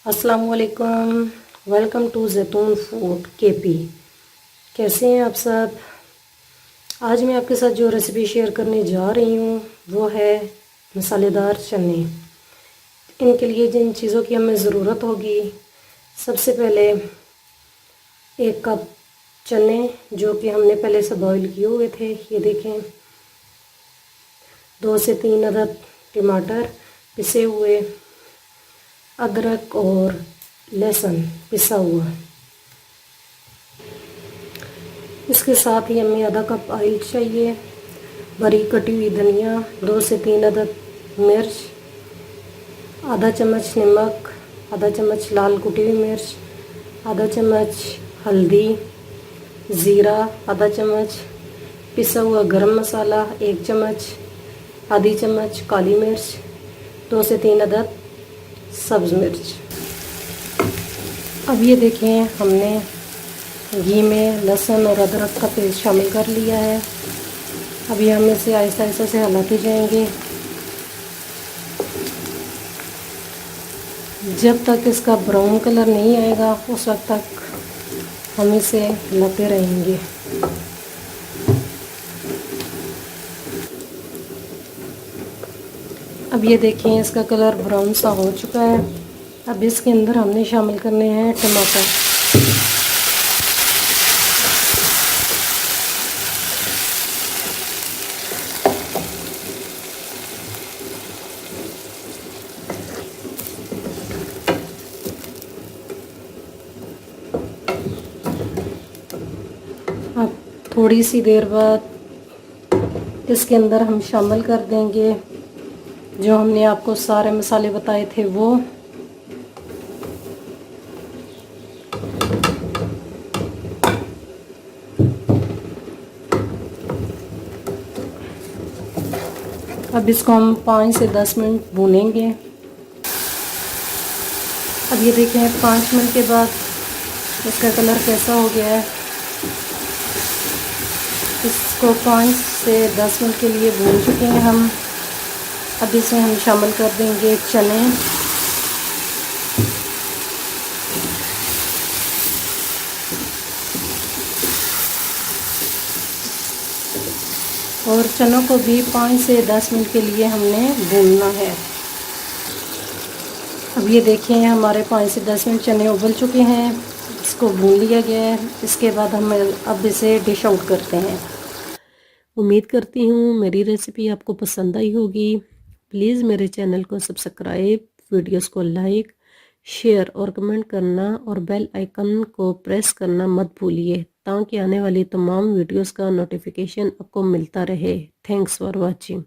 अस्सलाम वालेकुम। Welcome to जैतून फूड केपी। कैसे हैं आप सब। आज मैं आपके साथ जो रेसिपी शेयर करने जा रही हूँ वो है मसालेदार चने। इनके लिए जिन चीज़ों की हमें ज़रूरत होगी, सबसे पहले 1 कप चने जो कि हमने पहले से बॉईल किए हुए थे, ये देखें। 2 से 3 अदद टमाटर पिसे हुए, अदरक और लहसुन पिसा हुआ। इसके साथ ही हमें आधा कप ऑयल चाहिए, बारीक कटी हुई धनिया, 2 से 3 अदद मिर्च, आधा चम्मच नमक, आधा चम्मच लाल कुटी हुई मिर्च, आधा चम्मच हल्दी, ज़ीरा आधा चम्मच, पिसा हुआ गरम मसाला 1 चम्मच, आधी चम्मच काली मिर्च, 2 से 3 अदद सब्ज़ मिर्च। अब ये देखें, हमने घी में लहसुन और अदरक का पेस्ट शामिल कर लिया है। अभी हम इसे आहिस्ता आहिस्ता से हिलाते जाएंगे जब तक इसका ब्राउन कलर नहीं आएगा, उस वक्त तक हम इसे हिलाते रहेंगे। अब ये देखें, इसका कलर ब्राउन सा हो चुका है। अब इसके अंदर हमने शामिल करने हैं टमाटर। अब थोड़ी सी देर बाद इसके अंदर हम शामिल कर देंगे जो हमने आपको सारे मसाले बताए थे वो। अब इसको हम 5 से 10 मिनट भूनेंगे। अब ये देखें, 5 मिनट के बाद इसका कलर कैसा हो गया है। इसको 5 से 10 मिनट के लिए भून चुके हैं हम। अब इसमें हम शामिल कर देंगे चने। और चनों को भी 5 से 10 मिनट के लिए हमने भूनना है। अब ये देखें, हमारे 5 से 10 मिनट चने उबल चुके हैं, इसको भून लिया गया है। इसके बाद हम अब इसे डिश आउट करते हैं। उम्मीद करती हूँ मेरी रेसिपी आपको पसंद आई होगी। प्लीज़ मेरे चैनल को सब्सक्राइब, वीडियोस को लाइक, शेयर और कमेंट करना और बेल आइकन को प्रेस करना मत भूलिए, ताकि आने वाली तमाम वीडियोस का नोटिफिकेशन आपको मिलता रहे। Thanks for watching.